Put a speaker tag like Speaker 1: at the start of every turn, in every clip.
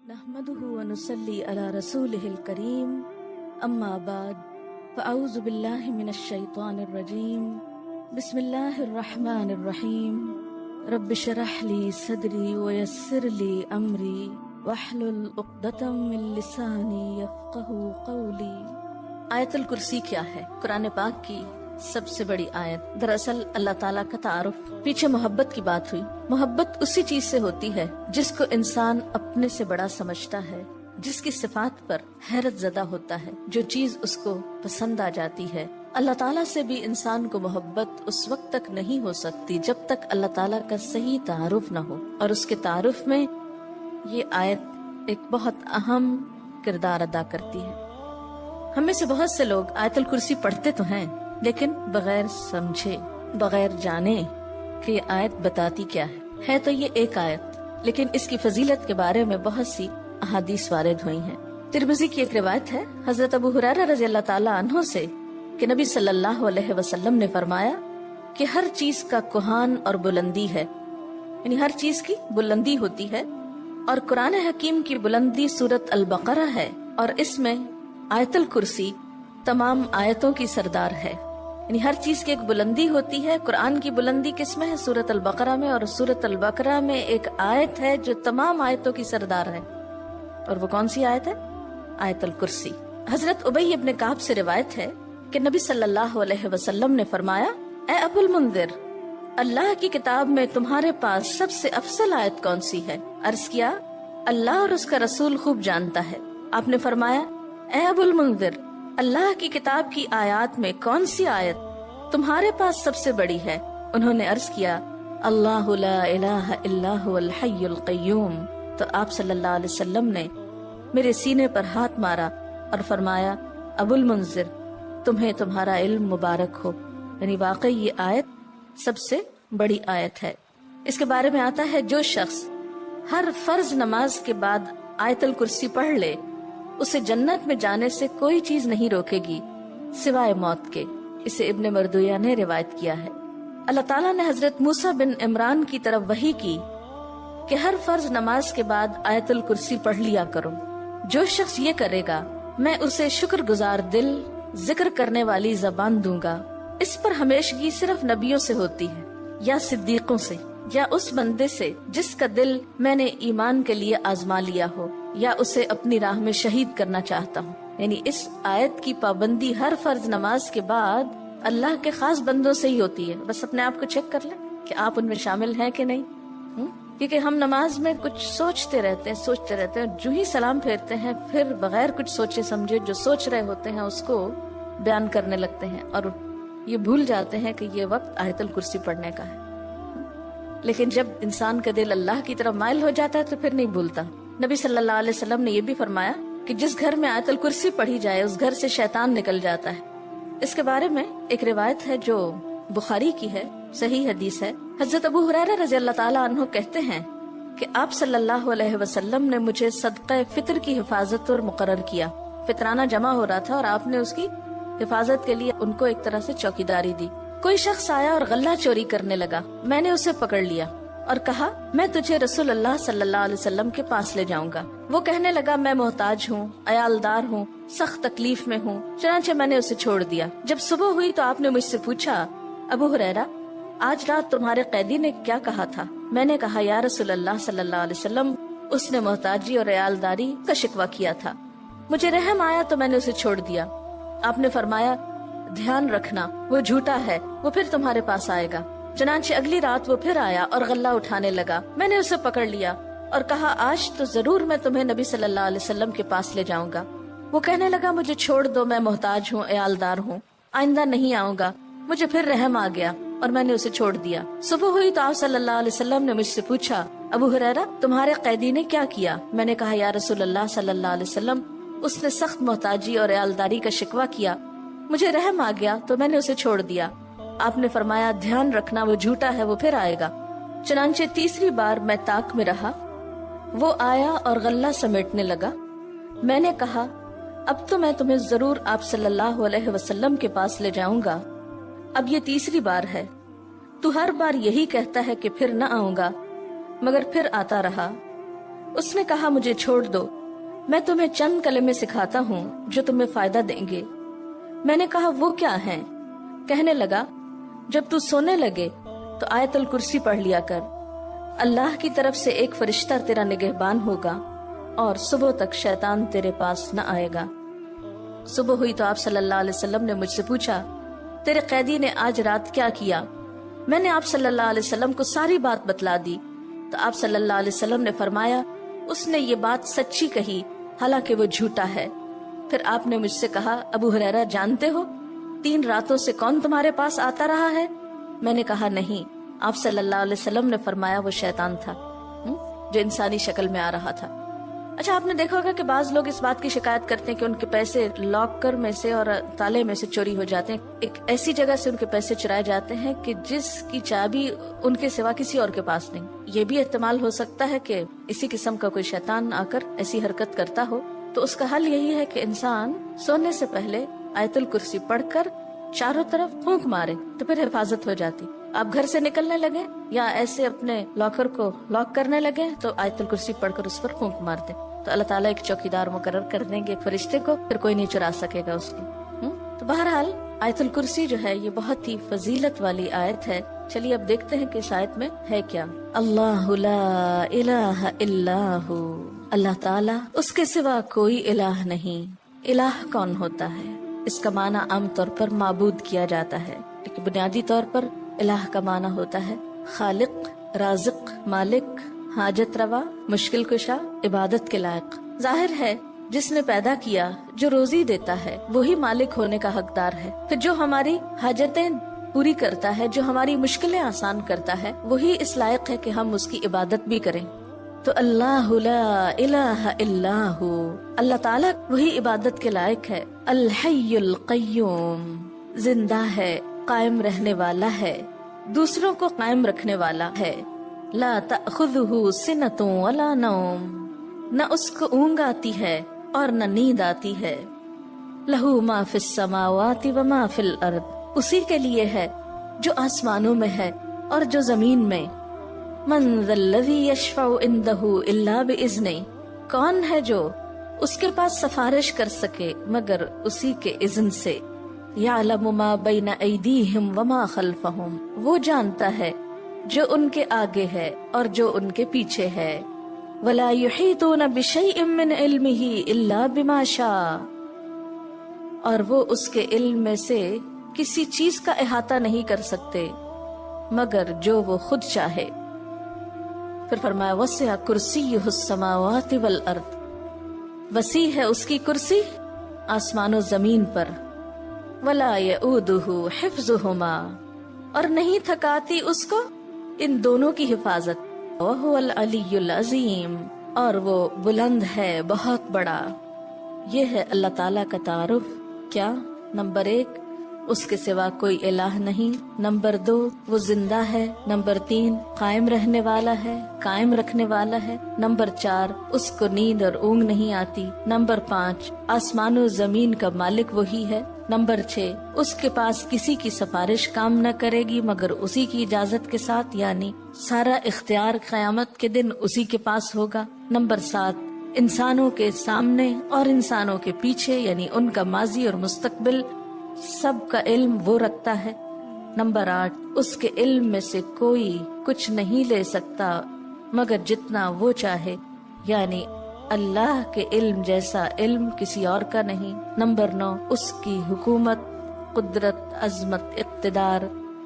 Speaker 1: नहमदुहु व नुसल्ली अला रसूलिहिल करीम अम्मा बाद फ़अऊज़ु बिल्लाहि मिनश शैतानिर रजीम बिस्मिल्लाहिर रहमानिर रहीम रब्बि शरह ली सदरी व यस्सिर ली अमरी वहलुल उक़दतम मिन लिसानी यफ़क़हू क़ौली। आयतुल कुर्सी क्या है? कुरान पाक की सबसे बड़ी आयत। दरअसल अल्लाह ताला का तारुफ, पीछे मोहब्बत की बात हुई। मोहब्बत उसी चीज से होती है जिसको इंसान अपने से बड़ा समझता है, जिसकी सिफात पर हैरत ज़दा होता है, जो चीज उसको पसंद आ जाती है। अल्लाह ताला से भी इंसान को मोहब्बत उस वक्त तक नहीं हो सकती जब तक अल्लाह ताला का सही तारुफ न हो। और उसके तारुफ में ये आयत एक बहुत अहम किरदार अदा करती है। हम में से बहुत से लोग आयतुल कुर्सी पढ़ते तो हैं, लेकिन बगैर समझे, बगैर जाने कि आयत बताती क्या है तो ये एक आयत, लेकिन इसकी फजीलत के बारे में बहुत सी अहादीस वारिद हुई हैं। तिरमिज़ी की एक रिवायत है हजरत अबू हुरैरा रज़ी अल्लाह ताला अन्हु से कि नबी सल्लल्लाहु अलैहि वसल्लम ने फरमाया कि हर चीज का कुहान और बुलंदी है, यानी हर चीज की बुलंदी होती है, और कुरान हकीम की बुलंदी सूरत अल बकरा है, और इसमें आयतुल कुर्सी तमाम आयतों की सरदार है। यानी हर चीज की एक बुलंदी होती है। कुरान की बुलंदी किसमें है? सूरत अल बकरा में, और सूरत अल बकरा में एक आयत है जो तमाम आयतों की सरदार है, और वो कौन सी आयत है? आयतुल कुर्सी। हजरत उबई इब्न काब से रिवायत है कि नबी सल्लल्लाहु अलैहि वसल्लम ने फरमाया, ए अबुल मुंदिर, अल्लाह की किताब में तुम्हारे पास सबसे अफसल आयत कौन सी है? अर्ज किया, अल्लाह और उसका रसूल खूब जानता है। आपने फरमाया, ए अबुल मुंदिर, अल्लाह की किताब की आयत में कौन सी आयत तुम्हारे पास सबसे बड़ी है? उन्होंने अर्ज किया, अल्लाहु ला इलाहा इल्ला हुवल हय्युल क़य्यूम। तो आप सल्लल्लाहु अलैहि वसल्लम ने मेरे सीने पर हाथ मारा और फरमाया, अबुल मुंज़िर, तुम्हें तुम्हारा इल्म मुबारक हो। यानी वाकई ये आयत सबसे बड़ी आयत है। इसके बारे में आता है, जो शख्स हर फर्ज नमाज के बाद आयतुल कुर्सी पढ़ ले, उसे जन्नत में जाने से कोई चीज नहीं रोकेगी सिवाय मौत के। इसे इब्ने मरदुया ने रिवायत किया है। अल्लाह ताला ने हजरत मूसा बिन इमरान की तरफ वही की कि हर फर्ज नमाज के बाद आयतुल कुर्सी पढ़ लिया करो। जो शख्स ये करेगा, मैं उसे शुक्रगुजार दिल, जिक्र करने वाली जबान दूंगा। इस पर हमेशगी सिर्फ नबियों से होती है, या सिद्दीकों से, या उस बंदे से जिसका दिल मैंने ईमान के लिए आजमा लिया हो, या उसे अपनी राह में शहीद करना चाहता हूँ। यानी इस आयत की पाबंदी हर फर्ज नमाज के बाद अल्लाह के खास बंदों से ही होती है। बस अपने आप को चेक कर लें कि आप उनमें शामिल हैं कि नहीं। क्योंकि हम नमाज में कुछ सोचते रहते हैं, जो ही सलाम फेरते हैं फिर बगैर कुछ सोचे समझे जो सोच रहे होते हैं उसको बयान करने लगते हैं, और ये भूल जाते हैं कि ये वक्त आयतुल कुर्सी पढ़ने का है। लेकिन जब इंसान का दिल अल्लाह की तरफ माइल हो जाता है तो फिर नहीं भूलता। नबी सल्लल्लाहु अलैहि वसल्लम ने यह भी फरमाया कि जिस घर में आयतुल कुर्सी पढ़ी जाए उस घर से शैतान निकल जाता है। इसके बारे में एक रिवायत है जो बुखारी की है, सही हदीस है। हजरत अबू हुरैरा रज़ी अल्लाह ताला अन्हु कहते हैं कि आप सल्लल्लाहु अलैहि वसल्लम ने मुझे सदक़े फितर की हिफाजत और मुकर्रर किया। फितराना जमा हो रहा था और आपने उसकी हिफाजत के लिए उनको एक तरह से चौकीदारी दी। कोई शख्स आया और गल्ला चोरी करने लगा। मैंने उसे पकड़ लिया और कहा, मैं तुझे रसूल अल्लाह सल्लल्लाहु अलैहि वसल्लम के पास ले जाऊंगा। वो कहने लगा, मैं मोहताज हूँ, अयालदार हूँ, सख्त तकलीफ में हूँ। चुनांचे मैंने उसे छोड़ दिया। जब सुबह हुई तो आपने मुझसे पूछा, अबू हुरैरा, आज रात तुम्हारे कैदी ने क्या कहा था? मैंने कहा, या रसूल अल्लाह सल्लल्लाहु अलैहि वसल्लम, उसने मोहताजी और अयालदारी का शिकवा किया था। मुझे रहम आया तो मैंने उसे छोड़ दिया। आपने फरमाया, ध्यान रखना, वो झूठा है, वो फिर तुम्हारे पास आएगा। चुनांचे अगली रात वो फिर आया और गल्ला उठाने लगा। मैंने उसे पकड़ लिया और कहा, आज तो जरूर मैं तुम्हें नबी सल्लल्लाहु अलैहि वसल्लम के पास ले जाऊंगा। वो कहने लगा, मुझे छोड़ दो, मैं मोहताज हूँ, अयालदार हूँ, आइंदा नहीं आऊंगा। मुझे फिर रहम आ गया और मैंने उसे छोड़ दिया। सुबह हुई तो आप सल्लल्लाहु अलैहि वसल्लम ने मुझसे पूछा, अबू हुरैरा, तुम्हारे कैदी ने क्या किया? मैंने कहा, या रसूल अल्लाह सल्लल्लाहु अलैहि वसल्लम, उसने सख्त मोहताजी और अयालदारी का शिकवा किया। मुझे रहम आ गया तो मैंने उसे छोड़ दिया। आपने फरमाया, ध्यान रखना, वो झूठा है, वो फिर आएगा। चुनांचे तीसरी बार मैं ताक में रहा। वो आया और गल्ला समेटने लगा। मैंने कहा, अब तो मैं तुम्हें जरूर आप सल्लल्लाहु अलैहि वसल्लम के पास ले जाऊंगा। अब ये तीसरी बार है। तू हर बार यही कहता है कि फिर न आऊंगा, मगर फिर आता रहा। اس نے کہا مجھے چھوڑ دو، میں تمہیں چند کلمے سکھاتا ہوں جو تمہیں فائدہ دیں گے۔ میں نے کہا وہ کیا ہیں؟ کہنے لگا جب تو سونے لگے تو آیت الکرسی پڑھ لیا کر، اللہ کی طرف سے ایک فرشتہ تیرا نگہبان ہوگا اور صبح تک شیطان تیرے پاس نہ آئے گا۔ صبح ہوئی تو آپ صلی اللہ علیہ وسلم نے مجھ سے پوچھا تیرے قیدی نے آج رات کیا کیا؟ میں نے آپ صلی اللہ علیہ وسلم کو ساری بات بتلا دی تو آپ صلی اللہ علیہ وسلم نے فرمایا اس نے یہ بات سچی کہی حالانکہ وہ جھوٹا ہے۔ پھر آپ نے مجھ سے کہا ابو ہریرہ جانتے ہو 3 راتوں سے کون تمہارے پاس آتا رہا ہے؟ میں نے کہا نہیں۔ آپ صلی اللہ علیہ وسلم نے فرمایا وہ شیطان تھا جو انسانی شکل میں آ رہا تھا۔ اچھا آپ نے دیکھا ہوگا کہ بعض لوگ اس بات کی شکایت کرتے ہیں کہ ان کے پیسے لاکر میں سے اور تالے میں سے چوری ہو جاتے ہیں۔ ایک ایسی جگہ سے ان کے پیسے چرائے جاتے ہیں کہ جس کی چابی ان کے سوا کسی اور کے پاس نہیں۔ یہ بھی احتمال ہو سکتا ہے کہ اسی قسم کا کوئی شیطان آ کر ایسی حرکت کرتا ہو، تو اس کا حل یہی ہے کہ انسان سونے سے پہلے آیت الکرسی پڑھ کر چاروں طرف پھونک مارے تو پھر حفاظت ہو جاتی۔ آپ گھر سے نکلنے لگے یا ایسے اپنے لاکر کو لاک کرنے لگے تو آیت الکرسی پڑھ کر اس پر پھونک مارتے تو اللہ تعالیٰ ایک چوکیدار مقرر کر دیں گے ایک فرشتے کو، پھر کوئی نہیں چرا سکے گا اس کی۔ تو بہرحال آیت الکرسی جو ہے یہ بہت ہی فضیلت والی آیت ہے۔ چلیے اب دیکھتے ہیں کہ اس آیت میں ہے کیا۔ اللہ لا الہ الا ہو، اللہ تعالیٰ اس کے سوا کوئی الہ نہیں۔ الہ کون ہوتا ہے؟ اس کا معنی عام طور پر معبود کیا جاتا ہے، لیکن بنیادی طور پر الہ کا معنی ہوتا ہے خالق، رازق، مالک، حاجت روا، مشکل کشا، عبادت کے لائق۔ ظاہر ہے جس نے پیدا کیا، جو روزی دیتا ہے، وہی مالک ہونے کا حقدار ہے۔ پھر جو ہماری حاجتیں پوری کرتا ہے، جو ہماری مشکلیں آسان کرتا ہے، وہی اس لائق ہے کہ ہم اس کی عبادت بھی کریں۔ تو اللہ لا الہ الا ہو، اللہ تعالیٰ وہی عبادت کے لائق ہے۔ الحی القیوم، زندہ ہے، قائم رہنے والا ہے، دوسروں کو قائم رکھنے والا ہے۔ لا تأخذہ سنۃ ولا نوم، نہ اس کو اونگ آتی ہے اور نہ نیند آتی ہے۔ لہ ما فی السماوات وما فی الارض، اسی کے لیے ہے جو آسمانوں میں ہے اور جو زمین میں۔ من ذا الذی یشفع عندہ الا باذنہ، کون ہے جو اس کے پاس سفارش کر سکے مگر اسی کے اذن سے۔ یعلم ما بین ایدیہم وما خلفہم، وہ جانتا ہے جو ان کے آگے ہے اور جو ان کے پیچھے ہے۔ ولا یحیطون بشیء من علمہ الا بما شاء، اور وہ اس کے علم میں سے کسی چیز کا احاطہ نہیں کر سکتے مگر جو وہ خود چاہے۔ پھر فرمایا وسع کرسیہ السماوات والارض، وسیع ہے اس کی کرسی آسمان و زمین پر۔ ولا یؤودہ حفظہما، اور نہیں تھکاتی اس کو ان دونوں کی حفاظت۔ وہو العلی العظیم، اور وہ بلند ہے، بہت بڑا۔ یہ ہے اللہ تعالیٰ کا تعارف۔ کیا؟ نمبر 1 اس کے سوا کوئی الہ نہیں، نمبر 2 وہ زندہ ہے، نمبر 3 قائم رہنے والا ہے، قائم رکھنے والا ہے، نمبر 4 اس کو نیند اور اونگ نہیں آتی، نمبر 5 آسمان و زمین کا مالک وہی ہے، نمبر 6 اس کے پاس کسی کی سفارش کام نہ کرے گی مگر اسی کی اجازت کے ساتھ، یعنی سارا اختیار قیامت کے دن اسی کے پاس ہوگا، نمبر 7 انسانوں کے سامنے اور انسانوں کے پیچھے، یعنی ان کا ماضی اور مستقبل سب کا علم وہ رکھتا ہے، نمبر 8 اس کے علم میں سے کوئی کچھ نہیں لے سکتا مگر جتنا وہ چاہے، یعنی اللہ کے علم جیسا علم کسی اور کا نہیں، نمبر 9 اس کی حکومت، قدرت، عظمت، اقتدار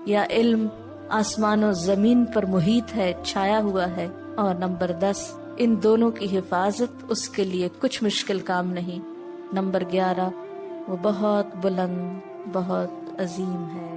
Speaker 1: یا علم آسمان و زمین پر محیط ہے، چھایا ہوا ہے، اور نمبر 10 ان دونوں کی حفاظت اس کے لیے کچھ مشکل کام نہیں، نمبر 11 وہ بہت بلند، بہت عظیم ہے۔